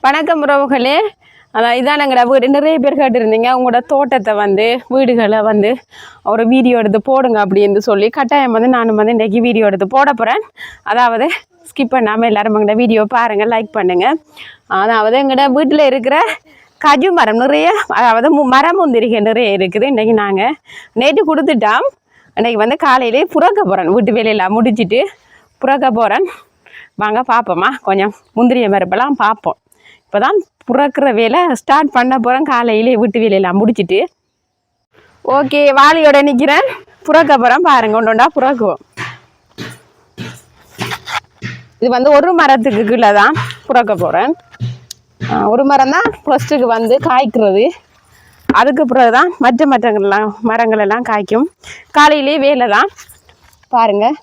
வணக்கம் உறவுகளே. அதான் இதான் எங்களோட வீடு. நிறைய பேர் கேட்டுருந்தீங்க உங்களோட தோட்டத்தை வந்து வீடுகளை வந்து ஒரு வீடியோ எடுத்து போடுங்க அப்படின்னு சொல்லி கட்டாயம் வந்து நானும் வந்து இன்றைக்கி வீடியோ எடுத்து போட போகிறேன். அதாவது ஸ்கிப் பண்ணாமல் எல்லோரும் எங்களோட வீடியோ பாருங்கள், லைக் பண்ணுங்கள். அதாவது எங்களோட வீட்டில் இருக்கிற கஜு மரம் நிறைய, அதாவது மரம் முந்திரிகை நிறைய இருக்குது. இன்றைக்கி நாங்கள் நேற்று கொடுத்துட்டோம். இன்றைக்கி வந்து காலையிலே புறக்க போகிறேன். வீட்டு வேலையெல்லாம் முடிச்சுட்டு புறக்க போகிறேன். வாங்க பார்ப்போம்மா, கொஞ்சம் முந்திரிய மரப்பெல்லாம் பார்ப்போம். இப்போ தான் புறக்கிற வேலை ஸ்டார்ட் பண்ண போகிறேன். காலையிலே வீட்டு வேலையெல்லாம் முடிச்சுட்டு ஓகே வாளியோட நிற்கிறேன். புறக்க போகிறேன். பாருங்க, ஒன்று ஒன்றா புறக்குவோம். இது வந்து ஒரு மரத்துக்கு கீழே தான் புறக்க போகிறேன். ஒரு மரம் தான் ஃபஸ்ட்டுக்கு வந்து காய்க்கிறது. அதுக்கு பிறகு தான் மற்ற மரங்கள் எல்லாம் காய்க்கும். காலையிலே வேலை தான் பாருங்கள்.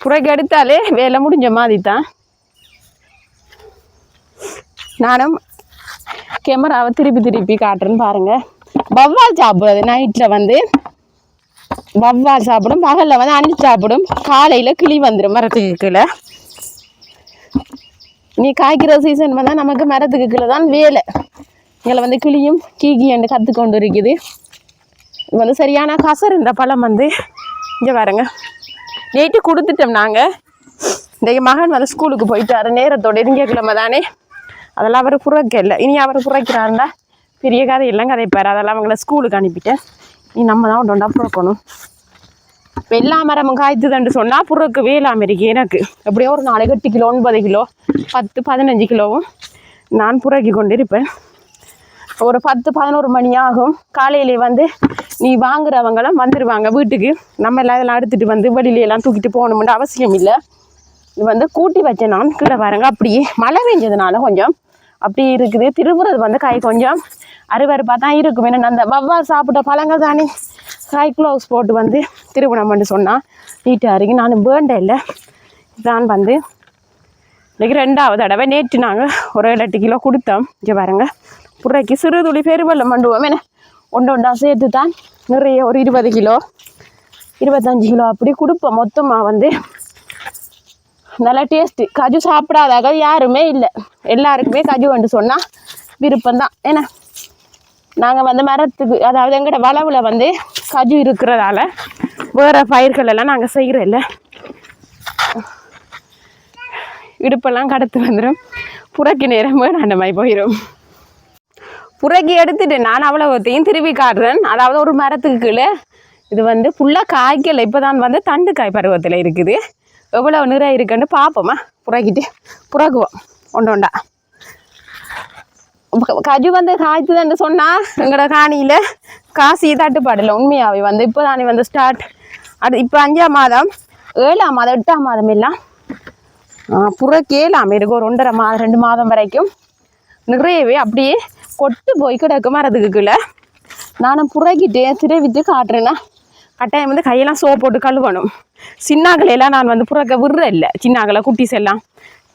புறக்கு எடுத்தாலே வேலை முடிஞ்ச மாதிரி தான். நானும் கேமராவை திருப்பி காட்டுறேன்னு பாருங்கள். வவ்வால் சாப்பிடுறது நைட்டில் வந்து வவ்வால் சாப்பிடும், பகலில் வந்து அணில் சாப்பிடும், காலையில் கிளி வந்துடும் மரத்துக்கு கீழே. நீ காய்க்கிற சீசன் வந்தால் நமக்கு மரத்துக்கு கீழே தான் வேலை. எங்களை வந்து கிளியும் கீகியண்டு கற்றுக்கொண்டு இருக்குது. இது வந்து சரியான கசர். இந்த பழம் வந்து இங்கே பாருங்க. நேற்று கொடுத்துட்டோம் நாங்கள். இன்றைக்கு மகன் வந்து ஸ்கூலுக்கு போயிட்டாரு நேரத்தோடு. திங்கக்கிழமை தானே, அதெல்லாம் அவர் புறக்க இல்லை. இனி அவர் புறக்கிறாருண்டா பெரிய கதையெல்லாம் கதைப்பார். அதெல்லாம் அவங்கள ஸ்கூலுக்கு அனுப்பிட்டேன். நீ நம்ம தான் ஒன்றா புறக்கணும். இப்போ எல்லா மரமும் காய்த்துதண்டு சொன்னால் புறக்கு வேளாம இருக்கு. எனக்கு எப்படியோ ஒரு 4 8 கிலோ 9 கிலோ 10 15 கிலோவும் நான் புறக்கி கொண்டு இருப்பேன். ஒரு 10 11 மணி ஆகும். காலையிலே வந்து நீ வாங்குறவங்களும் வந்துடுவாங்க வீட்டுக்கு. நம்ம எல்லாம் இதெல்லாம் எடுத்துகிட்டு வந்து வெளியிலெல்லாம் தூக்கிட்டு போகணும்னு அவசியம் இல்லை. இது வந்து கூட்டி வச்சேன் நான். கீழே பாருங்க, அப்படியே மழை பெஞ்சதுனால கொஞ்சம் அப்படி இருக்குது. திருவுறது வந்து காய் கொஞ்சம் அறுவறுப்பாக தான் இருக்கும். ஏன்னா அந்த வவ்வால் சாப்பிட்ட பழங்கள் தானே. காய் க்ளவுஸ் போட்டு வந்து திருவண்ணாமன்னு சொன்னால் நீட்டாக இருக்கு. நான் வேண்ட இல்லை. இதான் வந்து இன்றைக்கி 2வது தடவை. நேற்று நாங்கள் ஒரு 7 8 கிலோ கொடுத்தோம். இங்கே பாருங்க, புறைக்கு சிறு துளி பெருவெல்லம் பண்ணுவோம். ஏன்னா ஒன்றா சேர்த்து தான் நிறைய ஒரு 20 கிலோ 25 கிலோ அப்படி கொடுப்போம். மொத்தமாக வந்து நல்லா டேஸ்ட்டு. கஜு சாப்பிடாதாக யாருமே இல்லை. எல்லாருக்குமே கஜு வந்து சொன்னால் விருப்பம்தான். ஏன்னா நாங்கள் வந்து மரத்துக்கு, அதாவது எங்களோட வளவில் வந்து கஜு இருக்கிறதால வேறு பயிர்கள் எல்லாம் நாங்கள் செய்கிறோம் இல்லை. இடுப்பெல்லாம் கடத்து வந்துடும். புறக்கி நேரம் அந்த மாதிரி போயிடும். புறக்கி எடுத்துட்டு நான் அவ்வளோத்தையும் திருப்பி காட்டுறேன். அதாவது ஒரு மரத்துக்கு கீழே இது வந்து ஃபுல்லாக காய்க்கலை. இப்போ தான் வந்து தண்டு காய் பருவத்தில் இருக்குது. எவ்வளோ நிறைய இருக்குன்னு பார்ப்போமா. புறக்கிட்டு புறக்குவோம் ஒன்றா. கஜு வந்து காய்த்துதுன்னு சொன்னால் எங்களோட காணியில் காசி தட்டுப்பாடில்லை. உண்மையாகவே வந்து இப்போ தானே வந்து ஸ்டார்ட். அது இப்போ 5ஆம் மாதம் 7ஆம் மாதம் 8ஆம் மாதம் எல்லாம் புறக்கேலாமல் இருக்கும். ஒரு 1.5 மாதம் 2 மாதம் வரைக்கும் நிறையவே அப்படியே கொட்டு போய் கிடக்கு மரத்துக்கு கீழே. நானும் புறக்கிட்டு திருவிட்டு காட்டுறேன்னா கட்டாயம் வந்து கையெல்லாம் சோப்பு போட்டு கழுவணும். சின்னாக்களையெல்லாம் நான் வந்து புறக்க விடுற இல்லை. சின்னாக்களை குட்டிஸ் எல்லாம்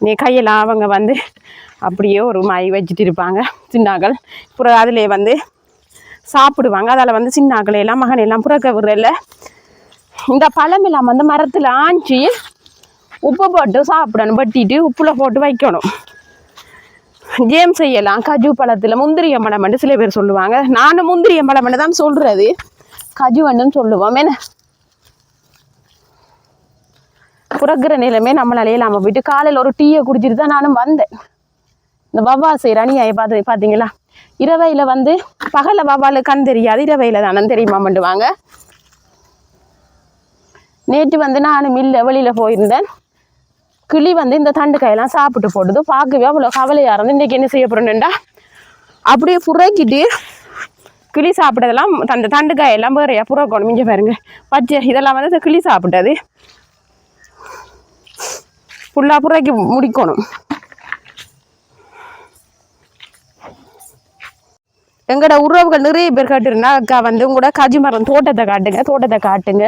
நீ கையெல்லாம் அவங்க வந்து அப்படியே ஒரு மை வச்சுட்டு இருப்பாங்க. சின்னாக்கள் புற அதிலே வந்து சாப்பிடுவாங்க. அதில் வந்து சின்னாக்களையெல்லாம் மகனையெல்லாம் புறக்க விடுற இல்லை. இந்த பழமெல்லாம் வந்து மரத்தில் ஆஞ்சி உப்பு போட்டு சாப்பிடணும். வெட்டிட்டு உப்பில் போட்டு வைக்கணும். ஜேம் செய்யலாம். கஜு பழத்தில் முந்திரிய பழம்னு சில பேர் சொல்லுவாங்க. நானும் முந்திரிய பழம்னு தான் சொல்கிறது. கஜு வண்டுன்னு சொல்லுவோம். ஏன்னா புறக்கிற நிலைமை நம்மளாலே இல்லாமல் போயிட்டு காலையில் ஒரு டீயை குடிச்சிட்டு தான் நானும் வந்தேன். இந்த வவ்வால் செய்கிற அணியாயை பார்த்தீங்களா. இரவையில் வந்து பகலில் வவ்வால் கண் தெரியாது, இரவையில் தானே தெரியுமாமண்டுவாங்க. நேற்று வந்து நானும் இல்லை, வெளியில் போயிருந்தேன். கிளி வந்து இந்த தண்டு காயெல்லாம் சாப்பிட்டு போடுது. பார்க்கவே அவ்வளோ கவலையாக இருந்து இன்றைக்கி என்ன செய்ய போகிறேன்டா அப்படியே புறக்கிட்டு கிளி சாப்பிட்டதெல்லாம் அந்த தண்டு காயெல்லாம் வேறையா புறக்கணும். இங்கே பாருங்க, பச்சை இதெல்லாம் வந்து கிளி சாப்பிட்டது. ஃபுல்லாக புறக்கி முடிக்கணும். எங்களோட உறவுகள் நிறைய பேர் காட்டுருந்தா அக்கா வந்து உங்களோட கஜு மரம் தோட்டத்தை காட்டுங்க.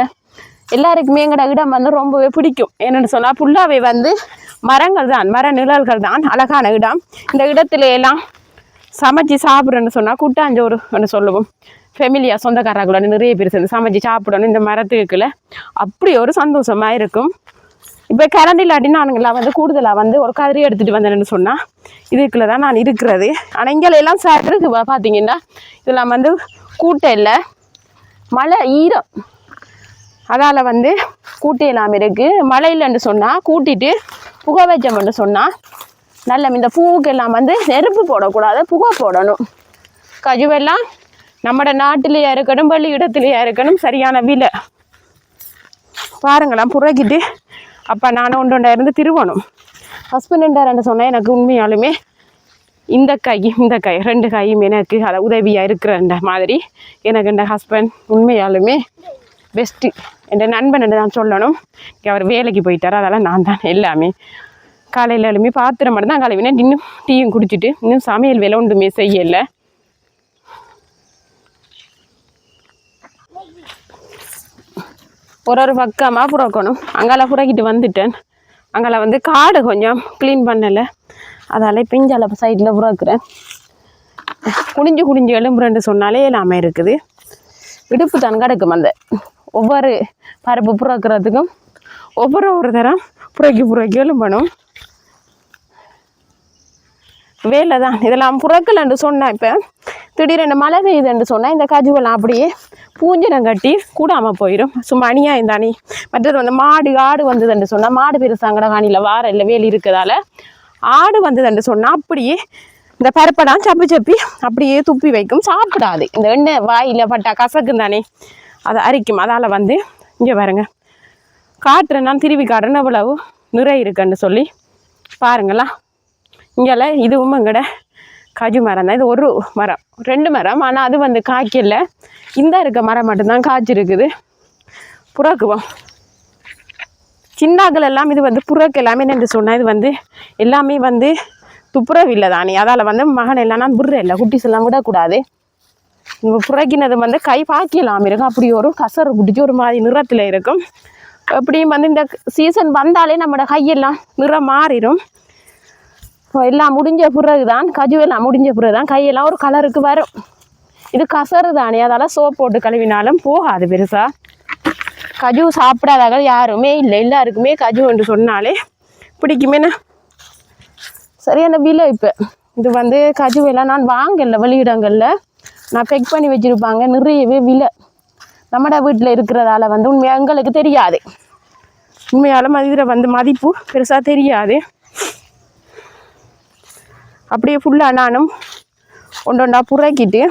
எல்லாருக்குமே எங்களோட இடம் வந்து ரொம்பவே பிடிக்கும். என்னென்னு சொன்னால் ஃபுல்லாகவே வந்து மரங்கள் தான், மர நிழல்கள் தான். அழகான இடம். இந்த இடத்துல எல்லாம் சமைச்சு சாப்பிட்றேன்னு சொன்னால் கூட்டாஞ்சோறு ஒன்று சொல்லுவோம். ஃபெமிலியாக சொந்தக்காரங்களோட நிறைய பேர் சேர்ந்து சமைச்சு சாப்பிடணும் இந்த மரத்துக்குள்ள. அப்படி ஒரு சந்தோஷமாக இருக்கும். இப்போ கரண்ட் இல்லாட்டி நானுங்களாம் வந்து கூடுதலாக வந்து ஒரு கதிரி எடுத்துகிட்டு வந்தேன்னு சொன்னால் இதுக்குள்ள தான் நான் இருக்கிறது. ஆனால் இங்கெல்லாம் சாப்பிட்ருக்கு பார்த்தீங்கன்னா இதெல்லாம் வந்து கூட்டை இல்லை, மழை ஈரம், அதால் வந்து கூட்டை இல்லாமல் இருக்குது. மழை இல்லைன்னு சொன்னால் கூட்டிட்டு புகை வச்சோம்னு சொன்னால் நல்ல இந்த பூவுக்கெல்லாம் வந்து நெருப்பு போடக்கூடாது, புகை போடணும். கஜுவெல்லாம் நம்மட நாட்டிலேயே இருக்கணும், வெளி இடத்துலையா இருக்கணும், சரியான விலை பாருங்களாம் புறக்கிட்டு. அப்போ நான் ஒன்றொண்டா இருந்து திருவணும். ஹஸ்பண்ட் சொன்னேன் எனக்கு உண்மையாலுமே இந்த கை 2 கையும் எனக்கு அதை உதவியாக இருக்கிற மாதிரி எனக்கு இந்த ஹஸ்பண்ட் உண்மையாலுமே பெஸ்ட்டு. என் நண்பன் தான் சொல்லணும். அவர் வேலைக்கு போயிட்டார், அதெல்லாம் நான் தான் எல்லாமே. காலையில் எழுமி பாத்திரம் மட்டும் தான் கழுவினேன். இன்னும் டீயும் குடிச்சிட்டு இன்னும் சமையல் வேலை ஒன்றுமே செய்யலை. ஒரு பக்கமாக புறக்கணும். அங்கால புறக்கிட்டு வந்துட்டேன். அங்கால வந்து காடு கொஞ்சம் க்ளீன் பண்ணலை, அதால் பிஞ்சால சைடில் புறக்கிறேன். குடிஞ்சு எலும்புறன்னு சொன்னாலே எல்லாமே இருக்குது. இடுப்பு தான் கிடக்கும். அந்த ஒவ்வொரு பருப்பு புறக்கிறதுக்கும் ஒவ்வொரு தரம் புறக்கி எலும்பணும் வேலை தான். இதெல்லாம் புறக்கலன்னு சொன்னால் இப்போ திடீரென்று மழை பெய்யுதுன்னு சொன்னால் இந்த கஜுவெல்லாம் அப்படியே பூஞ்சினம் கட்டி கூடாமல் போயிடும். சும்மா அநியாயம் தானே. மற்றது வந்து மாடு ஆடு வந்ததுன்னு சொன்னால் மாடு பெருசாங்கட காணியில் வார இல்லை வேலி இருக்கிறதால ஆடு வந்ததுன்னு சொன்னால் அப்படியே இந்த பருப்பெல்லாம் சப்பி அப்படியே துப்பி வைக்கும், சாப்பிடாது. இந்த எண்ணெய் வாயில் பட்டா கசக்கும் தானே, அதை அரிக்கும். அதால் வந்து இங்கே பாருங்க காட்டுறேன், நான் திருவி காட்டுறேன்னு எவ்வளவு நிறைய இருக்குன்னு சொல்லி பாருங்களா. இங்கே இதுவும் எங்கட கஜு மரம் தான். இது ஒரு மரம் 2 மரம், ஆனால் அது வந்து காய்க்கல. இந்த இருக்க மரம் மட்டும்தான் காய்ச்சிருக்குது. புறக்குவோம் சின்னாக்கள் எல்லாம். இது வந்து புறக்கு எல்லாமே என்னென்று சொன்னால் இது வந்து எல்லாமே வந்து துப்புரவில்லை தானே, அதால் வந்து மகன் எல்லாம் நான் புடுற இல்லை, குட்டிஸ் எல்லாம் விடக்கூடாது. இப்போ புறக்கினது வந்து கை பாக்கியெல்லாம் இருக்கும், அப்படி ஒரு கசரு பிடிச்சி ஒரு மாதிரி நிறத்தில் இருக்கும். எப்படியும் வந்து இந்த சீசன் வந்தாலே நம்மளோட கையெல்லாம் நிறம் மாறிடும். எல்லாம் முடிஞ்ச பிறகு தான் கஜுவெல்லாம் முடிஞ்ச பிறகு தான் கையெல்லாம் ஒரு கலருக்கு வரும். இது கசரு தானே, அதால் சோப் போட்டு கழுவினாலும் போகாது பெருசாக. கஜு சாப்பிடாதாக யாருமே இல்லை, எல்லாருக்குமே கஜு என்று சொன்னாலே பிடிக்குமேண்ணா. சரியான விலை. இப்போ இது வந்து கஜுவெல்லாம் நான் வாங்கல, வெளியிடங்களில் நான் பெக் பண்ணி வச்சுருப்பாங்க, நிறையவே விலை. நம்மட வீட்டில் இருக்கிறதால வந்து உண்மையாக எங்களுக்கு தெரியாது. உண்மையாலும் இதில் வந்து மதிப்பு பெருசாக தெரியாது. அப்படியே ஃபுல்லாக நானும் ஒன்றொண்டா புறக்கிட்டு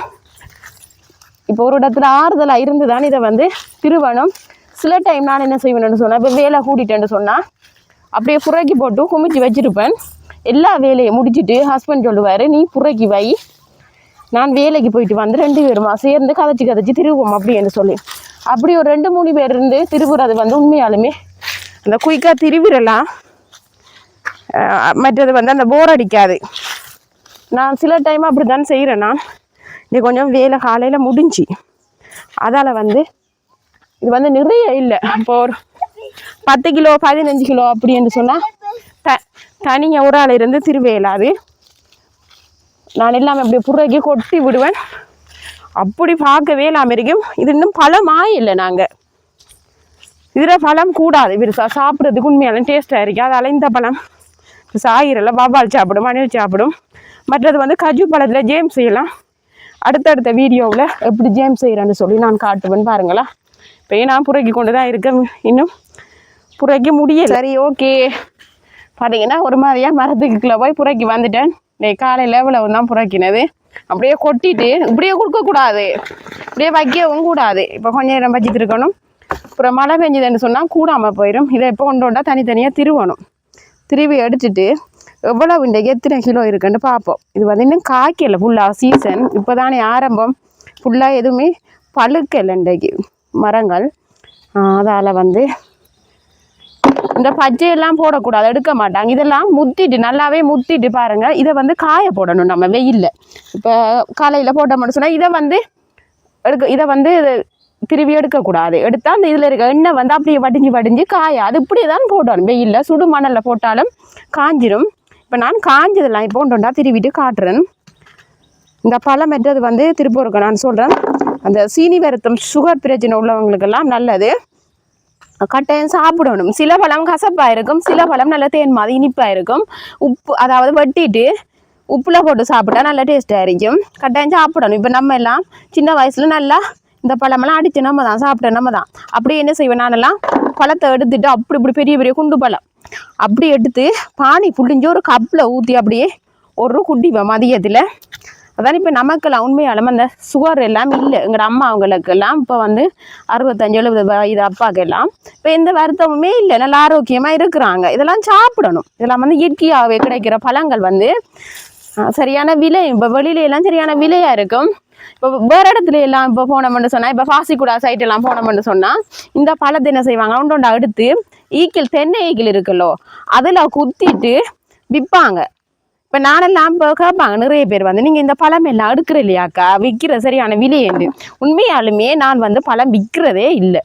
இப்போ ஒரு இடத்துல ஆறுதலாக இருந்து தான் இதை வந்து திருவணும். சில டைம் நான் என்ன செய்வேன்னு சொன்னால், இப்போ வேலை கூட்டிட்டேன்னு சொன்னால் அப்படியே புறக்கி போட்டு குமிச்சு வச்சுருப்பேன். எல்லா வேலையை முடிச்சுட்டு ஹஸ்பண்ட் சொல்லுவார், நீ புறக்கி வை, நான் வேலைக்கு போயிட்டு வந்து 2 பேருமா சேர்ந்து கதைச்சி திருவோம் அப்படின்னு சொல்லி. அப்படி ஒரு 2-3 பேர் இருந்து திருவுறது வந்து உண்மையாலுமே அந்த குயிக்காக திருவிடலாம். மற்றது வந்து அந்த போர் அடிக்காது. நான் சில டைம் அப்படி தான் செய்கிறேன். நான் இது கொஞ்சம் வேலை காலையில் முடிஞ்சு, அதால் வந்து இது வந்து நிறைய இல்லை. இப்போ ஒரு 10 கிலோ 15 கிலோ அப்படின்னு சொன்னால் தனியாக ஒரு ஆள் இருந்து திருவையிலாது. நான் எல்லாமே அப்படி புறக்கி கொட்டி விடுவேன். அப்படி பார்க்கவே இல்லாமல் இருக்கும். இது இன்னும் பழமாக இல்லை. நாங்கள் இதில் பழம் கூடாது பெருசாக சாப்பிட்றதுக்கு உண்மையான டேஸ்ட்டாக இருக்குது. அதால் இந்த பழம் சாயிரில் பாபால் சாப்பிடும், மணில் சாப்பிடும். மற்றது வந்து கஜு பழத்தில் ஜேம் செய்யலாம். அடுத்தடுத்த வீடியோவில் எப்படி ஜேம் செய்கிறேன்னு சொல்லி நான் காட்டுவேன் பாருங்களா. இப்போ நான் புறக்கி கொண்டு தான் இருக்கேன், இன்னும் புறக்க முடியல. சரி ஓகே, பார்த்தீங்கன்னா ஒரு மாதிரியாக மரத்துக்குள்ளே போய் புறக்கி வந்துட்டேன். காலையில் இவ்வளவு தான் புறக்கினது. அப்படியே கொட்டிட்டு இப்படியே கொடுக்கக்கூடாது, இப்படியே வைக்கவும் கூடாது. இப்போ கொஞ்சம் நேரம் வச்சுட்டு இருக்கணும். அப்புறம் மழை பெஞ்சதுன்னு சொன்னால் கூடாமல் போயிடும். இதை இப்போ கொண்டு தனித்தனியாக திருவணும். திருவி எடுத்துட்டு எவ்வளவு இன்றைக்கு எத்தனை கிலோ இருக்குன்னு பார்ப்போம். இது வந்து இன்னும் காய்க்கலை, ஃபுல்லாக சீசன் இப்போ தானே ஆரம்பம். ஃபுல்லாக எதுவுமே பழுக்கலை இன்றைக்கு மரங்கள். அதால் வந்து இந்த பச்சையெல்லாம் போடக்கூடாது, எடுக்க மாட்டாங்க. இதெல்லாம் முத்திட்டு நல்லாவே முத்திட்டு பாருங்கள். இதை வந்து காய போடணும் நம்ம வெயிலில். இப்போ காலையில் போட்ட மட்டும் சொன்னால் இதை வந்து இதை வந்து திருவி எடுக்கக்கூடாது. எடுத்தால் அந்த இதில் இருக்க எண்ணெய் வந்து அப்படியே வடிஞ்சு காய, அது இப்படியே தான் போடணும். வெயிலில் சுடு மணலில் போட்டாலும் காஞ்சிரும். இப்போ நான் காஞ்சதெல்லாம் இப்போ ஒன்றா திருவிட்டு காட்டுறேன். இந்த பழம் மெட்டது வந்து திருப்பூருக்கு நான் சொல்கிறேன். அந்த சீனி வருத்தம் சுகர் பிரச்சனை உள்ளவங்களுக்கெல்லாம் நல்லது. கட்டாயம் சாப்பிடணும். சில பழம் கசப்பாக இருக்கும், சில பழம் நல்ல தேன் மாதிரி இனிப்பாக இருக்கும். உப்பு அதாவது வெட்டிட்டு உப்பில் போட்டு சாப்பிட்டா நல்லா டேஸ்ட்டாக இருக்கும். கட்டாயம் சாப்பிடணும். இப்போ நம்ம எல்லாம் சின்ன வயசில் நல்லா இந்த பழமெல்லாம் அடித்து நம்ம தான் சாப்பிட்டோம். நம்ம தான் அப்படி என்ன செய்வேன், நானெல்லாம் பழத்தை எடுத்துட்டு அப்படி இப்படி பெரிய பெரிய குண்டு பழம் அப்படி எடுத்து பானி புளிஞ்சு ஒரு கப்பில் ஊற்றி அப்படியே ஒரு குடிப்பேன் மதியத்தில். அதான் இப்போ நமக்கெல்லாம் உண்மையாலும் அந்த சுகர் எல்லாம் இல்லை. எங்களோட அம்மா அவங்களுக்கெல்லாம் இப்போ வந்து 65-70 வயது அப்பாக்கெல்லாம் இப்போ எந்த வருத்தமுமே இல்லை, நல்லா ஆரோக்கியமாக இருக்கிறாங்க. இதெல்லாம் சாப்பிடணும். இதெல்லாம் வந்து இயற்கையாகவே கிடைக்கிற பழங்கள் வந்து சரியான விலை. இப்போ வெளியிலெல்லாம் சரியான விலையாக இருக்கும். இப்போ வேறு இடத்துல எல்லாம் இப்போ போனோம்னு சொன்னால், இப்போ பாசிக்குடா சைட்டெல்லாம் போனோம்னு சொன்னால் இந்த பழத்தை என்ன செய்வாங்க, ஒன்றொண்டா எடுத்து ஈக்கிள் தென்னை ஈக்கிள் இருக்குல்லோ அதில் குத்திட்டு விற்பாங்க. இப்போ நானெல்லாம் இப்போ கேட்பாங்க நிறைய பேர் வந்து, நீங்கள் இந்த பழம் எல்லாம் எடுக்கிற இல்லையாக்கா, விற்கிற சரியான விலையேண்டு. உண்மையாலுமே நான் வந்து பழம் விற்கிறதே இல்லை.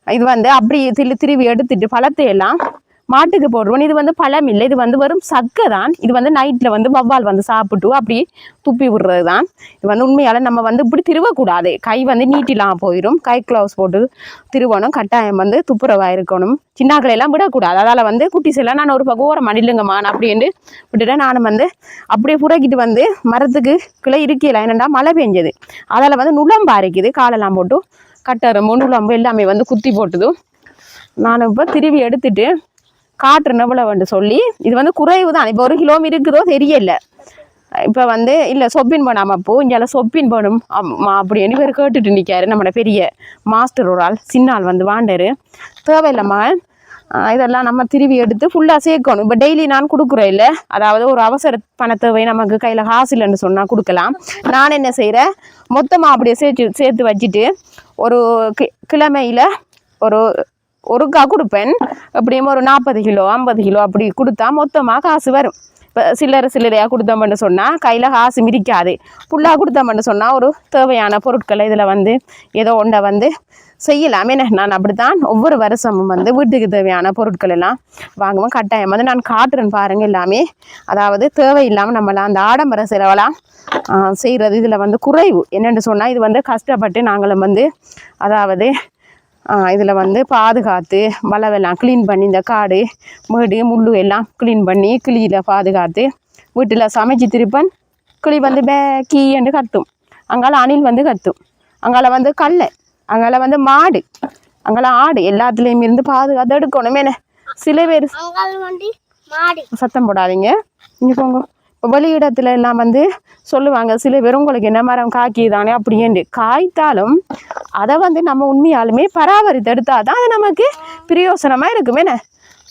இது வந்து அப்படி திருவி எடுத்துட்டு பழத்தை எல்லாம் மாட்டுக்கு போடுவோம். இது வந்து பழம் இல்லை, இது வந்து வெறும் சக்கை தான். இது வந்து நைட்டில் வந்து வவ்வால் வந்து சாப்பிட்டு அப்படி துப்பி விடுறது தான். இது வந்து உண்மையால் நம்ம வந்து இப்படி திருவக்கூடாது. கை வந்து நீட்டிலாம் போயிடும். கை க்ளவுஸ் போட்டு திருவணும். கட்டாயம் வந்து துப்புரவாக இருக்கணும். சின்னாக்களையெல்லாம் விடக்கூடாது. அதால் வந்து குட்டிஸ் எல்லாம் நான் ஒரு பக்கம் ஓரம் மடிலுங்கம்மான் அப்படின்னு விட்டுட்டேன். நானும் வந்து அப்படியே புறக்கிட்டு வந்து மரத்துக்கு கிளை இருக்கல. என்னென்னா மழை பெஞ்சது, அதால் வந்து நுளம்பு அரைக்குது. காலெல்லாம் போட்டு கட்டரம்பு நுளம்பு எல்லாமே வந்து குத்தி போட்டுதும். நான் இப்போ திருவி எடுத்துட்டு காட்டுறேன் எவ்வளோன்னு சொல்லி. இது வந்து குறைவு தான். இப்போ 1 கிலோ இருக்குதோ தெரியல. இப்போ வந்து இல்லை சொப்பின் பண்ணாமல் அப்போ இங்கே சொப்பின் பண்ணும் அப்படின்னு பேர் கேட்டுட்டு நிற்காரு நம்மளோட பெரிய மாஸ்டர் ஒரு ஆள். சின்ன ஆள் வந்து வாண்டரு தேவையில்லாம இதெல்லாம் நம்ம திருவி எடுத்து ஃபுல்லாக சேர்க்கணும். இப்போ டெய்லி நான் கொடுக்குறேன் இல்லை, அதாவது ஒரு அவசர பண தேவை நமக்கு கையில் காசு இல்லைன்னு சொன்னால் கொடுக்கலாம். நான் என்ன செய்கிறேன், மொத்தமாக அப்படியே சேர்த்து வச்சுட்டு ஒரு கிழமையில் ஒருக்கா கொடுப்பேன். எப்படியும் ஒரு 40 கிலோ 50 கிலோ அப்படி கொடுத்தா மொத்தமாக காசு வரும். இப்போ சில்லறையாக கொடுத்தோம்னு சொன்னால் கையில் காசு மிதிக்காது. ஃபுல்லாக கொடுத்தோம்னு சொன்னால் ஒரு தேவையான பொருட்களை இதில் வந்து ஏதோ ஒன்றை வந்து செய்யலாமே. நான் அப்படித்தான் ஒவ்வொரு வருஷமும் வந்து வீட்டுக்கு தேவையான பொருட்கள் எல்லாம் வாங்குவேன். கட்டாயம் வந்து நான் காட்டுறேன் பாருங்கள் எல்லாமே. அதாவது தேவையில்லாமல் நம்மளாம் அந்த ஆடம்பர செலவெல்லாம் செய்கிறது இதில் வந்து குறைவு. என்னென்னு சொன்னால், இது வந்து கஷ்டப்பட்டு நாங்களும் வந்து அதாவது இதில் வந்து பாதுகாத்து வளவெல்லாம் க்ளீன் பண்ணி இந்த காடு மேடு முள்ளு எல்லாம் க்ளீன் பண்ணி கிளியில் பாதுகாத்து வீட்டில் சமைச்சு திருப்பன். கிளி வந்து கீ என்று கத்தும், அங்கால அணில் வந்து கத்தும், அங்கால வந்து கல்லை, அங்கால வந்து மாடு, அங்கால ஆடு, எல்லாத்துலேயும் இருந்து பாதுகாத்து எடுக்கணும். என்ன சில பேர் சத்தம் போடாதீங்க, இங்கே போங்க. இப்போ வெளியிடத்துல எல்லாம் வந்து சொல்லுவாங்க சில பேர், உங்களுக்கு என்ன மரம் காய்க்குதானே அப்படின்ட்டு. காய்த்தாலும் அதை வந்து நம்ம உண்மையாலுமே பராமரித்து எடுத்தால் தான் அது நமக்கு பிரயோசனமாக இருக்குமே. என்ன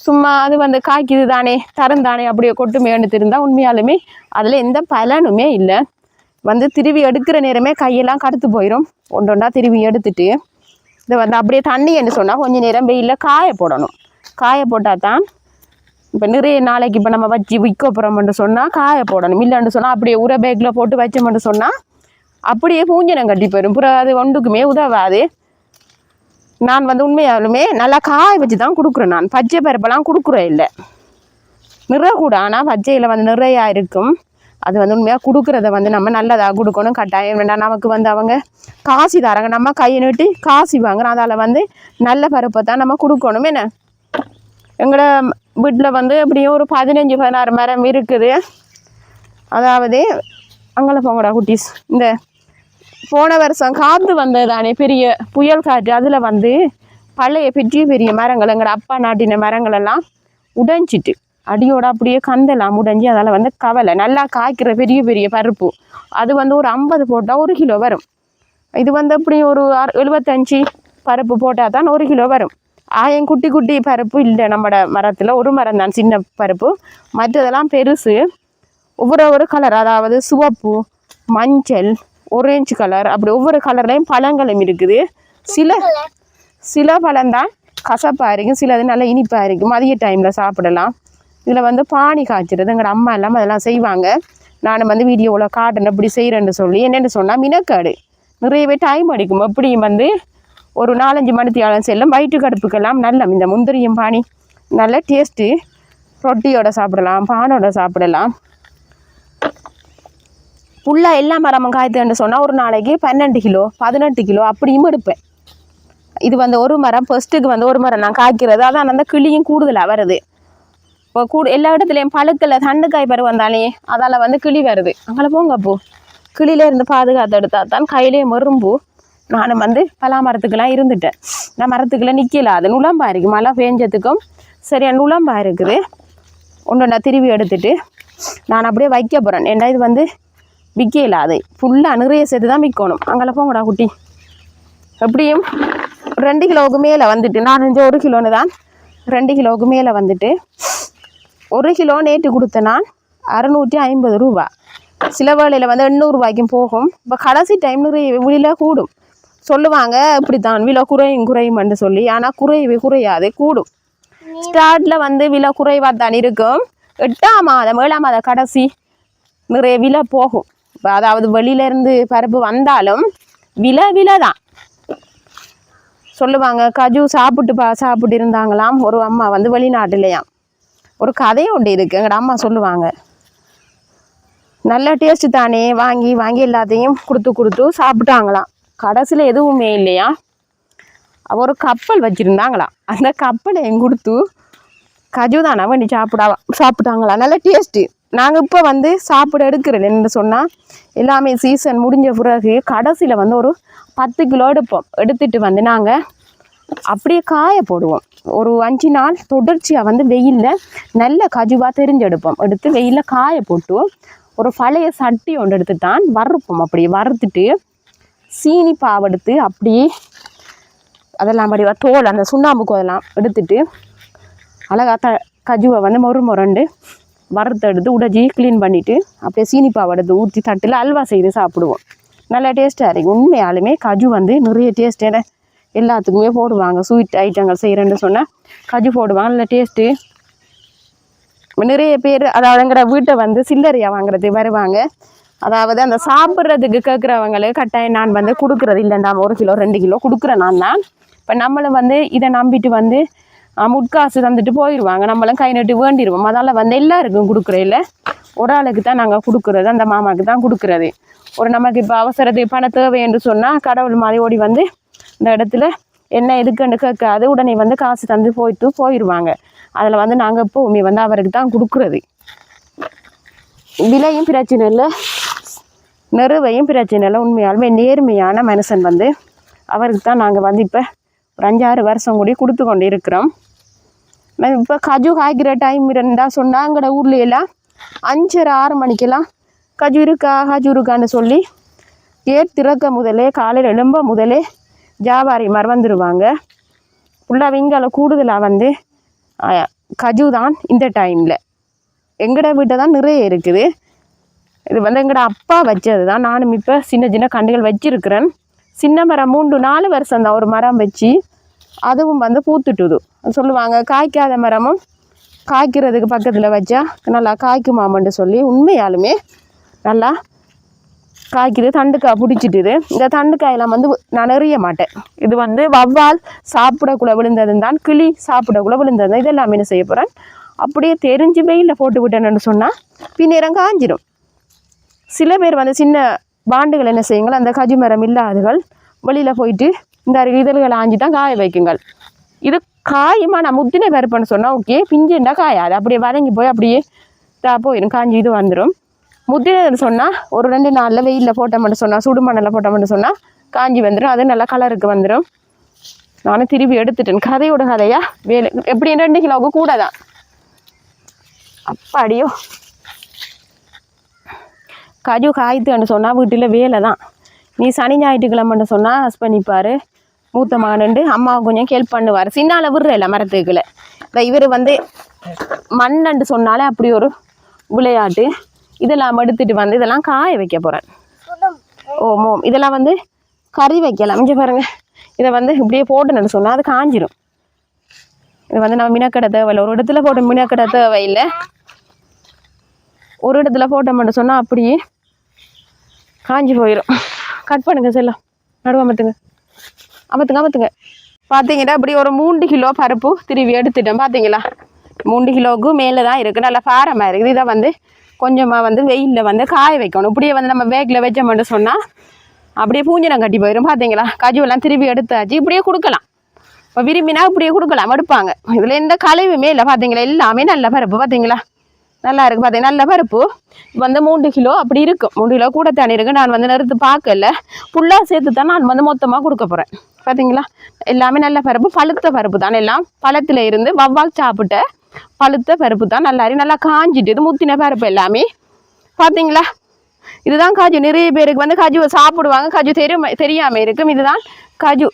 சும்மா அது வந்து காய்க்குது தானே தரம் தானே அப்படியே கொட்டுமேன்னு இருந்தால் உண்மையாலுமே அதில் எந்த பலனுமே இல்லை. வந்து திருவி எடுக்கிற நேரமே கையெல்லாம் கடுத்து போயிடும். ஒன்றொண்டா திருவி எடுத்துட்டு இதை வந்து அப்படியே தண்ணின்னு சொன்னால் கொஞ்சம் நேரம் வெயிலில் காய போடணும். காய போட்டால் தான் இப்போ நிறைய நாளைக்கு இப்போ நம்ம வச்சு விற்க போகிறோம்னு சொன்னால் காய போடணும். இல்லைன்னு சொன்னால் அப்படியே உர பேக்கில் போட்டு வச்சோம்னு சொன்னால் அப்படியே பூஞ்சனம் கட்டி போயிடும். புறம் அது ஒன்றுக்குமே உதவாது. நான் வந்து உண்மையாலுமே நல்லா காய வச்சு தான் கொடுக்குறேன். நான் பச்சை பருப்பெல்லாம் கொடுக்குறேன் இல்லை, நிறைய கூட. ஆனால் பச்சையில் வந்து நிறையா இருக்கும். அது வந்து உண்மையாக கொடுக்குறத வந்து நம்ம நல்லதாக கொடுக்கணும். கட்டாயம் வேண்டாம். நமக்கு வந்து அவங்க காசு தராங்க, நம்ம கையை நீட்டி காசு வாங்குறோம். அதால் வந்து நல்ல பருப்பை தான் நம்ம கொடுக்கணும். என்ன எங்களோட வீட்டில் வந்து எப்படியும் ஒரு 15-16 மரம் இருக்குது. அதாவது அங்கே போங்கடா குட்டீஸ். இந்த போன வருஷம் காற்று வந்தது தானே, பெரிய புயல் காற்று. அதில் வந்து பழைய பெரிய மரங்கள் எங்களோட அப்பா நாட்டின மரங்களெல்லாம் உடைஞ்சிட்டு அடியோட அப்படியே கந்தெல்லாம் உடைஞ்சி. அதில் வந்து கவலை நல்லா காய்க்கிற பெரிய பருப்பு அது வந்து ஒரு 50 போட்டால் 1 கிலோ வரும். இது வந்து எப்படியும் ஒரு 75 பருப்பு போட்டால் தான் 1 கிலோ வரும். என் குட்டி பருப்பு இல்லை நம்மட மரத்தில். ஒரு மரம் தான் சின்ன பருப்பு, மற்றதெல்லாம் பெருசு. ஒவ்வொரு கலர், அதாவது சிவப்பு, மஞ்சள், ஒரேஞ்சு கலர், அப்படி ஒவ்வொரு கலர்லையும் பழங்களும் இருக்குது. சில பழம்தான் கசப்பாக இருக்கும், சிலது நல்லா இனிப்பாக இருக்கும். மதிய டைமில் சாப்பிடலாம். இதில் வந்து பானி காய்ச்சிறது எங்களோட அம்மா எல்லாம் அதெல்லாம் செய்வாங்க. நானும் வந்து வீடியோவில் காட்டுன்னு இப்படி செய்கிறேன்னு சொல்லி. என்னென்னு சொன்னால் மினக்காடு நிறையவே டைம் அடிக்கும். எப்படியும் வந்து ஒரு 4-5 மணித்தியாலம் செல்லும். வயிற்று கடுப்புக்கெல்லாம் நல்ல இந்த முந்திரியும் பானி நல்ல டேஸ்ட்டு. ரொட்டியோட சாப்பிடலாம், பானோட சாப்பிடலாம். ஃபுல்லாக எல்லா மரமும் காய்த்துன்னு சொன்னால் ஒரு நாளைக்கு 12 கிலோ 18 கிலோ அப்படியும் எடுப்பேன். இது வந்து ஒரு மரம் ஃபர்ஸ்ட்டுக்கு வந்து ஒரு மரம் நான் காய்க்கிறது, அதான் அந்த கிளியும் கூடுதலாக வருது. இப்போ எல்லா இடத்துலையும் பழுக்கல தண்டுக்காய் பருவம் வந்தாலே அதால் வந்து கிளி வருது. அங்கே போங்க அப்போ கிளியில இருந்து பாதுகாத்து எடுத்தா தான் கையிலே மரும்பு. நானும் வந்து பலா மரத்துக்கெல்லாம் இருந்துட்டேன். நான் மரத்துக்கெல்லாம் நிற்கல, அது நுழம்பா இருக்குது, மழை பெஞ்சதுக்கும் சரியா நுழம்பா இருக்குது. ஒன்று திருவி எடுத்துட்டு நான் அப்படியே வைக்க போகிறேன். ஏன்னா இது வந்து விற்கல, அது ஃபுல்லாக நிறைய சேர்த்து தான் விற்கணும். அங்கே போங்கடா குட்டி. எப்படியும் 2 கிலோவுக்கு மேலே வந்துட்டு, நான் 1 கிலோன்னு தான் 2 கிலோவுக்கு மேலே வந்துட்டு 1 கிலோ நேற்று கொடுத்த நான் 650 ரூபா. சில வேளையில் வந்து 800 ரூபாய்க்கும் போகும். இப்போ கடைசி டைம் நிறைய விலை கூடும் சொல்லுவாங்க. இப்படித்தான் விலை குறையும்னு சொல்லி, ஆனால் குறையாது, கூடும். ஸ்டார்டில் வந்து விலை குறைவாக தான் இருக்கும். 8ஆம் மாதம் 7ஆம் மாதம் கடைசி நிறைய விலை போகும். இப்போ அதாவது வெளியிலேருந்து பருப்பு வந்தாலும் விலை தான் சொல்லுவாங்க. கஜு சாப்பிட்டு இருந்தாங்களாம் ஒரு அம்மா வந்து வெளிநாட்டுலையாம். ஒரு கதையும் உண்டு இருக்குது, எங்களோட அம்மா சொல்லுவாங்க. நல்ல டேஸ்ட்டு தானே, வாங்கி எல்லாத்தையும் கொடுத்து சாப்பிட்டாங்களாம். கடைசியில் எதுவுமே இல்லையா. ஒரு கப்பல் வச்சுருந்தாங்களாம். அந்த கப்பலையும் கொடுத்து கஜு தானே வேண்டி சாப்பிட்டாங்களாம். நல்ல டேஸ்ட்டு. நாங்கள் இப்போ வந்து சாப்பிட எடுக்கிறேன் என்று சொன்னால் எல்லாமே சீசன் முடிஞ்ச பிறகு கடைசியில் வந்து ஒரு 10 கிலோ எடுத்துட்டு வந்து நாங்கள் அப்படியே காய போடுவோம். ஒரு 5 நாள் தொடர்ச்சியாக வந்து வெயிலில் நல்ல கஜுவாக தெரிஞ்செடுப்போம். எடுத்து வெயிலில் காய போட்டு ஒரு பழைய சட்டி ஒன்று எடுத்து தான் வறுப்போம். அப்படியே வறுத்துட்டு சீனி பாவெடுத்து அப்படியே அதெல்லாம் படிவா தோல் அந்த சுண்ணாம்புக்கு அதெல்லாம் எடுத்துட்டு அழகாக கஜுவை வந்து மொரண்டு வறுத்தெடுத்து உடைச்சி க்ளீன் பண்ணிவிட்டு அப்படியே சீனி பாவை எடுத்து ஊற்றி தட்டில் அல்வா செய்து சாப்பிடுவோம். நல்லா டேஸ்ட்டாக இருக்கும். உண்மையாலுமே கஜு வந்து நிறைய டேஸ்ட்டு எல்லாத்துக்குமே போடுவாங்க. ஸ்வீட் ஐட்டங்கள் செய்கிறேன்னு சொன்னால் கஜு போடுவாங்க. நல்ல டேஸ்ட்டு. நிறைய பேர் அதாவதுங்கிற வீட்டை வந்து சில்லறையாக வாங்குறது வருவாங்க. அதாவது அந்த சாப்பிட்றதுக்கு கேட்குறவங்களுக்கு கட்டாயம் நான் வந்து கொடுக்குறது இல்லைண்டா. 1 கிலோ 2 கிலோ கொடுக்குறேன் நான் தான். இப்போ நம்மளும் வந்து இதை நம்பிட்டு வந்து முட்காசு தந்துட்டு போயிடுவாங்க. நம்மளும் கை நட்டு வேண்டிடுவோம். அதனால் வந்து எல்லாருக்கும் கொடுக்குறதில்ல, ஒரு ஆளுக்கு தான் நாங்கள் கொடுக்குறது. அந்த மாமாவுக்கு தான் கொடுக்குறது. ஒரு நமக்கு இப்போ அவசரத்துக்கு பணம் தேவை என்று சொன்னால் கடவுள் மாதிரி ஓடி வந்து இந்த இடத்துல என்ன எதுக்குன்னு கேட்காது உடனே வந்து காசு தந்து போயிடுவாங்க. அதில் வந்து நாங்கள் எப்போவுமே வந்து அவருக்கு தான் கொடுக்குறது. விலையும் பிரச்சனை இல்லை, நெருவையும் பிரச்சனை இல்லை. உண்மையாலுமே நேர்மையான மனுஷன் வந்து அவருக்கு தான் நாங்கள் வந்து இப்போ ஒரு 5-6 வருஷம் கூடி கொடுத்து கொண்டு இருக்கிறோம். இப்போ கஜு காய்க்கிற டைம் இருந்தால் சொன்னால் எங்களோட ஊர்லையெல்லாம் 5:30-6 மணிக்கெல்லாம் கஜு இருக்கான்னு சொல்லி கேட் திறக்க முதலே காலையில் எழும்ப முதலே வியாபாரி வந்துடுவாங்க. ஃபுல்லாக இங்கால கூடுதலாக வந்து கஜு தான் இந்த டைமில். எங்களோட வீட்டை தான் நிறைய இருக்குது. இது வந்து எங்களோட அப்பா வச்சது தான். நானும் இப்போ சின்ன கண்டுகள் வச்சிருக்கிறேன். சின்ன மரம் 3-4 வருஷம் தான் ஒரு மரம் வச்சு அதுவும் வந்து பூத்துட்டுது சொல்லுவாங்க. காய்க்காத மரமும் காய்க்கிறதுக்கு பக்கத்தில் வச்சா நல்லா காய்க்குமாமன்னு சொல்லி உண்மையாலுமே நல்லா காய்க்குது. தண்டுக்காய் பிடிச்சிட்டுது. இந்த தண்டுக்காயெல்லாம் வந்து நான் எறிய மாட்டேன். இது வந்து வவ்வால் சாப்பிடக்குள்ள விழுந்தது தான், கிளி சாப்பிடக்குள்ள விழுந்தது தான். இதெல்லாம் என்ன செய்ய போகிறேன், அப்படியே தெரிஞ்சு வெயிலில் போட்டு விட்டேன்னு சொன்னால் பின்னேரம் காஞ்சிடும். சில பேர் வந்து சின்ன பாண்டுகள் என்ன செய்யுங்கள், அந்த கஜு மரம் இல்லாதவர்கள் வெளியில் போயிட்டு இந்த இதழ்களை ஆஞ்சி தான் காய வைக்குங்கள். இது காயுமா நான் முத்தினை பருப்புன்னு சொன்னால் ஓகே, பிஞ்சுண்டா காயாது. அப்படியே வதங்கி போய் அப்படியே போயிடும், காஞ்சி இது வந்துடும். முத்தினை சொன்னால் ஒரு 2 நாளில் வெயிலில் போட்ட மட்டும் சொன்னால் சுடு மண்ணில் போட்ட மட்டும் சொன்னால் காஞ்சி வந்துடும். அது நல்லா கலருக்கு வந்துடும். நானும் திருப்பி எடுத்துட்டேன். கதையோட கதையா வேலை எப்படி 2 கிலோவுக்கு கூட தான். அப்பாடியோ கஜு காய்த்துன்னு சொன்னால் வீட்டில் வேலை தான். நீ சனி ஞாயிற்றுக்கிழமைன்னு சொன்னால் ஹஸ்பண்ட் நிற்பார், மூத்த மகனுண்டு அம்மாவுக்கு கொஞ்சம் ஹெல்ப் பண்ணுவார். சின்னால விடுறல மரத்துக்குள்ள. இவர் வந்து மண்ணண்டு சொன்னாலே அப்படி ஒரு விளையாட்டு. இதெல்லாம் எடுத்துகிட்டு வந்து இதெல்லாம் காய வைக்க போகிறேன். ஓமோ இதெல்லாம் வந்து கறி வைக்கலாம். இங்கே பாருங்கள், இதை வந்து இப்படியே போட்டுன்னு சொன்னால் அது காஞ்சிடும். இது வந்து நம்ம மினக்கடை தேவையில்லை. ஒரு இடத்துல போட்டு மினக்கடை தேவையில்லை. ஒரு இடத்துல போட்டோம்னு சொன்னால் அப்படியே காஞ்சி போயிடும். கட் பண்ணுங்க செல்லம், அமத்துங்க. பார்த்தீங்கன்னா இப்படி ஒரு 3 கிலோ பருப்பு திருவி எடுத்துட்டேன். பார்த்தீங்களா 3 கிலோவுக்கு மேலே தான் இருக்குது. நல்லா பாரமாக இருக்குது. இதை வந்து கொஞ்சமாக வந்து வெயிலில் வந்து காய வைக்கணும். இப்படியே வந்து நம்ம பேக்கில் வச்சோம்னு சொன்னால் அப்படியே பூஞ்சனம் கட்டி போயிடும். பார்த்தீங்களா, கஜு எல்லாம் திருப்பி எடுத்தாச்சு. இப்படியே கொடுக்கலாம், இப்போ விரும்பினா இப்படியே கொடுக்கலாம், எடுப்பாங்க. இதில் எந்த கழிவுமே இல்லை. பார்த்தீங்களா, எல்லாமே நல்ல பருப்பு. பார்த்தீங்களா, நல்லா இருக்குது. பார்த்தீங்கன்னா நல்ல பருப்பு வந்து 3 கிலோ அப்படி இருக்கும். 3 கிலோ கூட தானே இருக்குது. நான் வந்து நிறுத்து பார்க்கல, ஃபுல்லாக சேர்த்து தான் நான் வந்து மொத்தமாக கொடுக்க போகிறேன். பார்த்தீங்களா, எல்லாமே நல்ல பருப்பு, பழுத்த பருப்பு தான். எல்லாம் பழத்தில் இருந்து வவ்வால் சாப்பிட்ட பழுத்த பருப்பு தான். நல்லா காஞ்சிட்டு இது முத்தின பருப்பு எல்லாமே. பார்த்தீங்களா, இதுதான் காஜு. நிறைய பேருக்கு வந்து காஜுவை சாப்பிடுவாங்க, காஜு தெரியாமல் இருக்கும். இதுதான் காஜு.